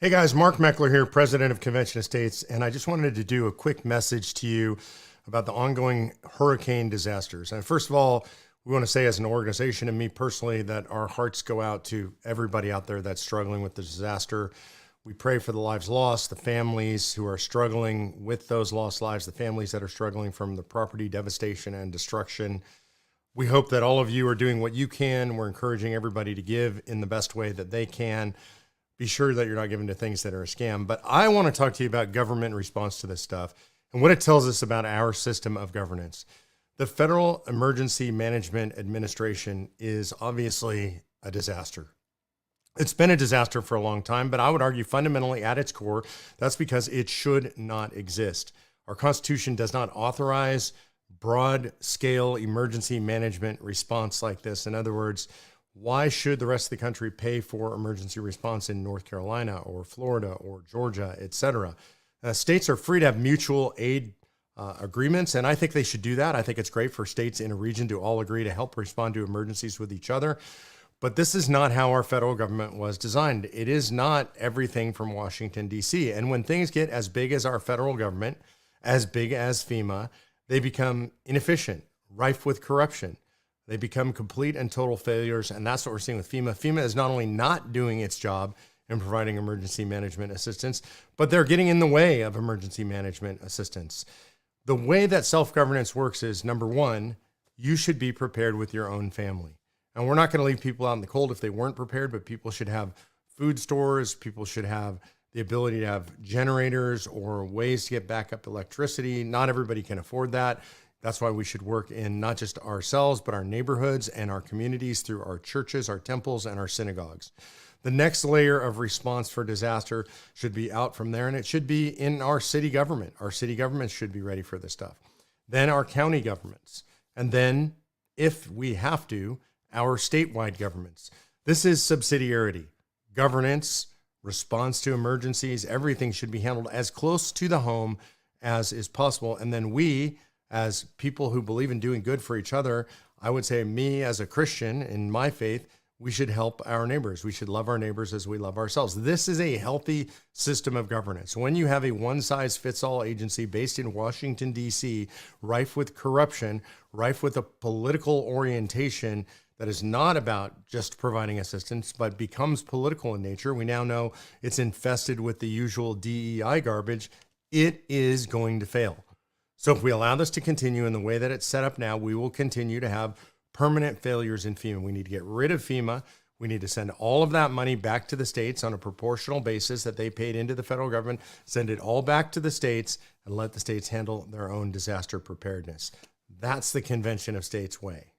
Hey guys, Mark Meckler here, president of Convention of States, and I just wanted to do a quick message to you about the ongoing hurricane disasters. And first of all, we want to say as an organization and me personally that our hearts go out to everybody out there that's struggling with the disaster. We pray for the lives lost, the families who are struggling with those lost lives, the families that are struggling from the property devastation and destruction. We hope that all of you are doing what you can. We're encouraging everybody to give in the best way that they can. Be sure that you're not giving to things that are a scam. But I want to talk to you about government response to this stuff and what it tells us about our system of governance. The Federal Emergency Management Administration is obviously a disaster. It's been a disaster for a long time, but I would argue fundamentally at its core, that's because it should not exist. Our Constitution does not authorize broad-scale emergency management response like this. In other words, why should the rest of the country pay for emergency response in North Carolina or Florida or Georgia, et cetera? States are free to have mutual aid agreements, and I think they should do that. I think it's great for states in a region to all agree to help respond to emergencies with each other. But this is not how our federal government was designed. It is not everything from Washington, D.C. And when things get as big as our federal government, as big as FEMA, they become inefficient, rife with corruption. They become complete and total failures, and that's what we're seeing with FEMA. FEMA is not only not doing its job in providing emergency management assistance, but they're getting in the way of emergency management assistance. The way that self-governance works is, number one, you should be prepared with your own family. And we're not going to leave people out in the cold if they weren't prepared, but people should have food stores. People should have the ability to have generators or ways to get backup electricity. Not everybody can afford that. That's why we should work in not just ourselves, but our neighborhoods and our communities through our churches, our temples, and our synagogues. The next layer of response for disaster should be out from there, and it should be in our city government. Our city governments should be ready for this stuff. Then our county governments. And then, if we have to, our statewide governments. This is subsidiarity. Governance, response to emergencies, everything should be handled as close to the home as is possible. And then we, as people who believe in doing good for each other, I would say me as a Christian in my faith, we should help our neighbors. We should love our neighbors as we love ourselves. This is a healthy system of governance. When you have a one-size-fits-all agency based in Washington, D.C., rife with corruption, rife with a political orientation that is not about just providing assistance, but becomes political in nature, we now know it's infested with the usual DEI garbage, it is going to fail. So if we allow this to continue in the way that it's set up now, we will continue to have permanent failures in FEMA. We need to get rid of FEMA. We need to send all of that money back to the states on a proportional basis that they paid into the federal government, send it all back to the states, and let the states handle their own disaster preparedness. That's the Convention of States way.